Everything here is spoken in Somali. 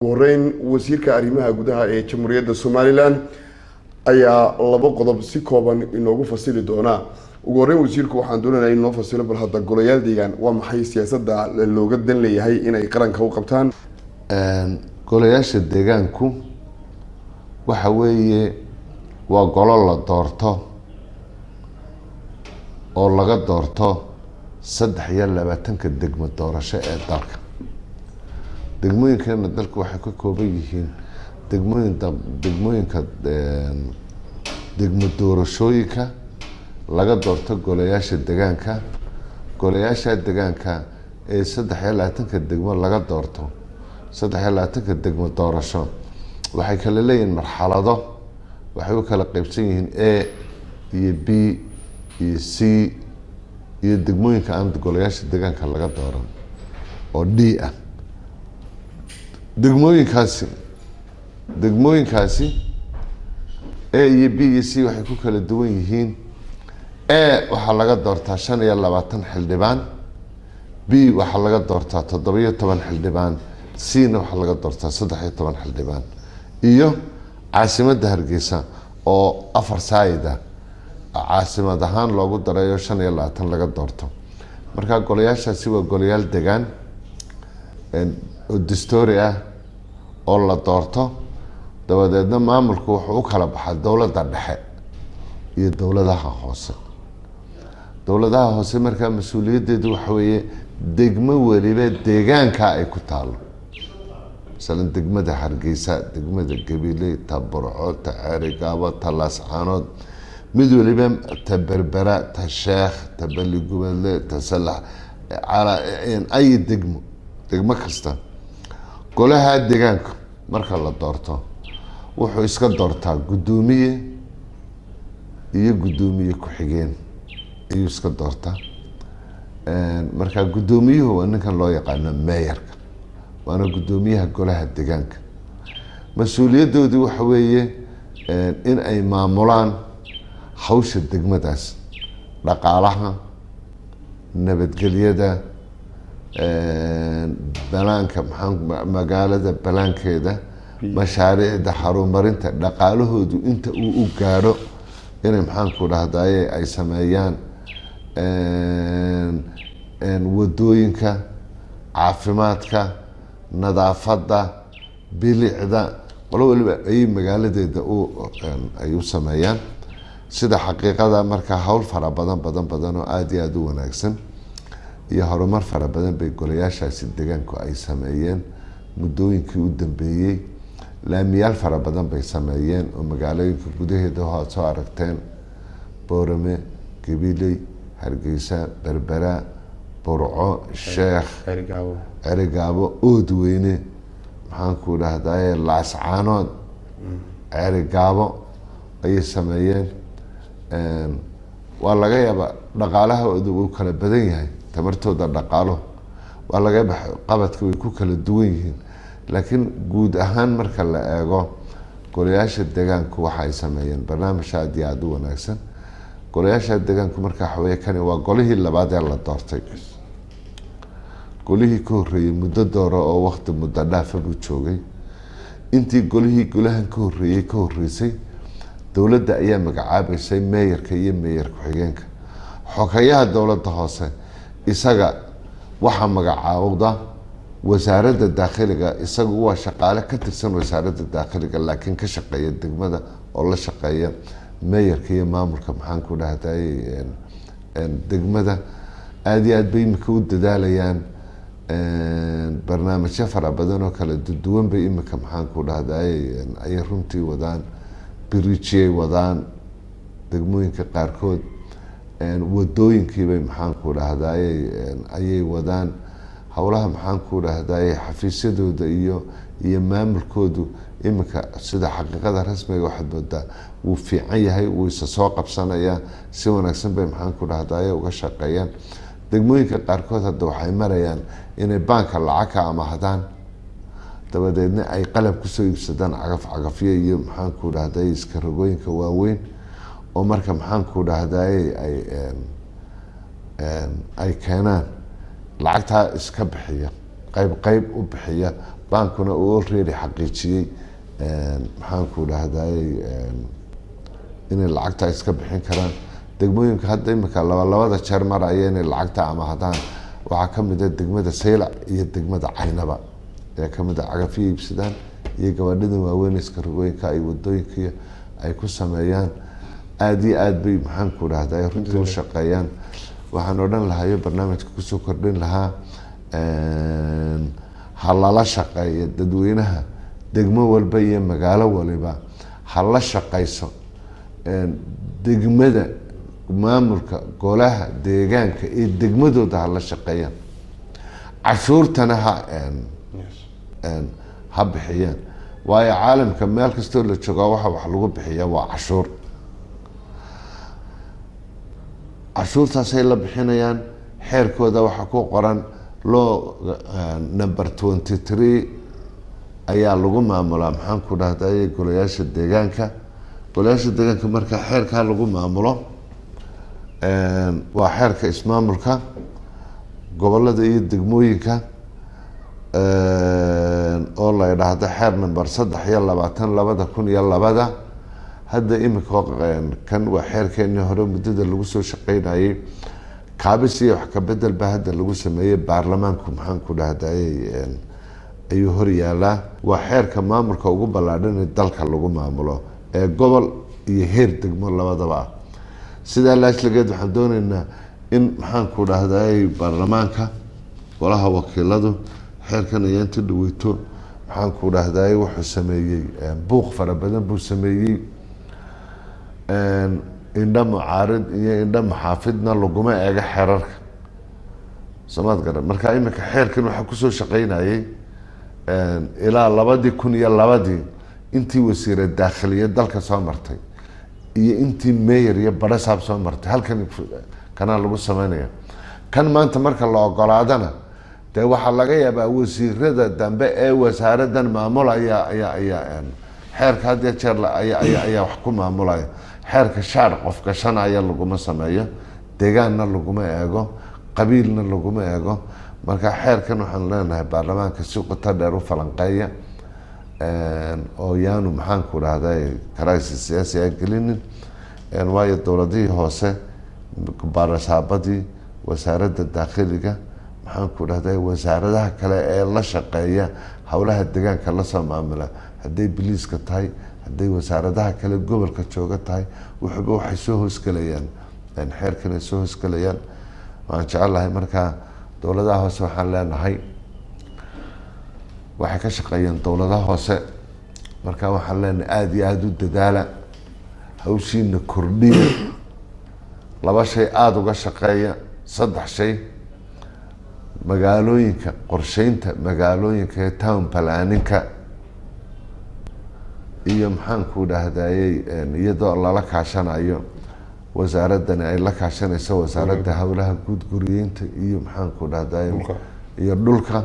horeyn wasiirka arrimaha gudaha ee jamhuuriyadda Somaliland ayaa laba qodob si kooban inoogu fasili doona. ugu horeyn wasiirku waxaan doonayaa inuu fasilo bal hadda golayaal deegaan waa maxay siyaasadda looga dan leeyahay inay qaranka u qabtaan. golayaasha deegaanku waxa weeye waa golo la doorto oo laga doorto 23 degmo doorasho ee dalka. degmooyinkan dalku waxay ka kooban yihiin degmooyinka degmo doorashooyinka laga doorto golayaasha deegaanka. golayaasha deegaanka ee 23 degmo laga doorto 23 degmo doorasho waxay kala leeyihiin marxalado. waxay u kala qaybsan yihiin A iyo B iyo C iyo degmooyinka aan golayaasha deegaanka laga dooran oo D ah. degmooyinkaasi A iyo B iyo C waxay ku kala duwan yihiin. A waxaa laga doortaa 25 xildhibaan, B waxaa laga doortaa 17 xildhibaan, C na waxaa laga doortaa 13 xildhibaan iyo caasimadda Hargeysa oo 4 saayida caasimad ahaan loogu darayo 25 laga doorto. marka golayaashaasi waa golayaal deegaan oo dastuuri ah oo la doorto dabadeedna maamulku wuxuu u kala baxaa dowladda dhexe iyo dowladaha hoose. dowladaha hoose markaa mas-uuliyadeedu waxa weeye degmo waliba deegaanka ay ku taalo. masalan degmada Hargeysa, degmada Gabiley, ta Burco, ta Ceerigaabo, ta Laascaanood, mid waliba ta Berbera, ta Sheekh, ta Baligubeedle, ta Salax ay degmo kasta. golaha deegaanka marka la doorto wuxuu iska doortaa gudoomiye iyo gudoomiye ku-xigeen ayuu iska doortaa. marka gudoomiyuhu waa ninkan loo yaqaano mayorka, waana gudoomiyaha golaha deegaanka. mas-uuliyadoodii waxa weeye in ay maamulaan hawsha degmadaas, dhaqaalaha, nabadgelyada, banaanka magaalada banaankeeda, mashaariicda horumarinta dhaqaalahoodu inta uu u gaaro inay ay sameeyaan, wadooyinka, caafimaadka, nadaafadda, bilicda, qolo waliba ay magaaladeeda ay u sameeyaan. sida xaqiiqada marka hawl fara badan oo aad iyo aad u wanaagsan iyo horumar fara badan bay golayaashaasi deegaanku ay sameeyeen muddooyinkii u dambeeyey. laamiyaal fara badan bay sameeyeen oo magaalooyinka gudaheeda waxaad soo aragteen Boorame, Gabiley, Hargeysa, Berbera, Burco, Sheekh, Ceerigaabo, Oodweyne, Laascaanood, Ceerigaabo ayay sameeyeen. waa laga yaabaa dhaqaalahoodu uu kala badan yahay, tamartooda dhaqaalo waa laga yaabaa qabadka way ku kala duwan yihiin, laakiin guud ahaan marka la eego golayaasha deegaanku waxa ay sameeyeen barnaamij aad iyo aad u wanaagsan. golayaasha deegaanku marka xaweye kani waa golihii labaad ee la doortay. golihii ka horreeyay muddo dooro oo waqti muddo dhaafa buu joogay. intii golahan ka horreysay dowladda ayaa magacaabaysay mayorka iyo mayor ku-xigeenka. xogayaha dowladda hoose isaga waxaa magacaawda wasaaradda daakhiliga. isagu waa shaqaale ka tirsan wasaaradda daakhiliga laakiin ka shaqeeya degmada oo la shaqeeya mayorka iyo maamulka degmada. aad iyo aad bay imika u dadaalayaan. barnaamijyo fara badan oo kala duwan bay imika ayay runtii wadaan. biriijiyay wadaan degmooyinka qaarkood. wadooyinkiibay ayay wadaan. howlaha xafiisyadooda iyo maamulkoodu imika sida xaqiiqada rasmiga waxaad moodaa wuu fiican yahay, wuu isa soo qabsanayaa. si wanaagsan bay uga shaqeeyaan. degmooyinka qaarkood hadda waxay marayaan inay baanka lacag ka amahdaan dabadeedna ay qalab kusoo iibsadaan cagafyo iyo iska rogooyinka waaweyn oo marka ay keenaan lacagtaa iska bixiya qayb u bixiya baankuna uu already xaqiijiyey maxaanku dhahday inay lacagta iska bixin karaan. degmooyinka hadda imika labada jeer maraya inay lacagta amahdaan waxaa kamid a degmada Saylac iyo degmada Caynaba ee kamid a cagafyo iibsadaan iyo gawaadhida waaweyn iskarogooyinka ay wadooyinka ay ku sameeyaan. aad iyo aad bay maxaanku dhahday runtii u shaqeeyaan. waxaan odhan lahayo barnaamijka kusoo kordhin lahaa ha lala shaqeeyo dadweynaha degmo walba iyo magaalo waliba ha la shaqeyso degmada maamulka golaha deegaanka iyo degmadooda ha la shaqeeyaan. cashuurtana ha bixiyaan, waayo caalamka meel kastoo la joogaa waxa wax lagu bixiya waa cashuur. cashuurtaasay la bixinayaan. xeerkooda waxaa ku qoran law number 23 ayaa lagu maamulaa maxaanku dhahday golayaasha deegaanka. golayaasha deegaanka marka xeerkaa lagu maamulo waa xeerka ismaamulka gobolada iyo degmooyinka oo la yidhaahdo xeer number 322/2002. hadda imika kan waa xeerkeenii hore muddada lagu soo shaqeynayay. kaabis iyo wax ka bedel baa hadda lagu sameeyey baarlamaanku maxaanku dhahday ayuu hor yaalaa. waa xeerka maamulka ugu ballaadhan ee dalka lagu maamulo ee gobol iyo heer degmo labadaba ah. sidaa laasligeed waxaan dooneynaa in maxaanku dhahday baarlamaanka golaha wakiiladu xeerkan iyo inta dhaweyto maxaanku dhahday wuxuu sameeyey buuq fara badan buu sameeyey. indha mucaarid iyo indha maxaafidna laguma eego xeerarka soomaad garan. marka imika xeerkan waxaa kusoo shaqeynayay ilaa 2002 intii wasiire daakhiliya dalka soo martay iyo intii mayor iyo barasaab soo martay halkan kanaa lagu sameynaya. kan maanta marka la ogolaadana dee waxaa laga yaabaa wasiirada dambe ee wasaaradan maamulaya ayaa xeerka had iyo jeer ayaa wax ku maamulaya. xeerka shaar qof gashanaya laguma sameeyo, deegaanna laguma eego, qabiilna laguma eego. marka xeerkan waxaan leenahay baarlamaanka si qoto dheer u falanqeeya oo yaanu maxaanku dhahday crisis siyaasi aan gelinin. waayo dowladihii hoose baarasaabadii wasaaradda daakhiliga maxaanku dhahday wasaaradaha kale ee la shaqeeya howlaha deegaanka lasoo maamula hadday biliiska tahay hadday wasaaradaha kale gobolka jooga tahay wuxuuba waxay soo hoosgelayaan xeerkan ay soo hoosgelayaan. waan jecelahay markaa dowladaha hoose waxaan leenahay waxay ka shaqeeyaan dowladaha hoose. marka waxaan leenahay aada iyo aada u dadaala, hawshiina kordhiya, 2 shay aada uga shaqeeya, 3 shay magaalooyinka qorsheynta magaalooyinka ee town planninka iyo maxaanku dhahdayey iyadoo lala kaashanayo wasaaradani ay la kaashanayso wasaaradda howlaha guud guriyeynta iyo maxaanku dhahday iyo dhulka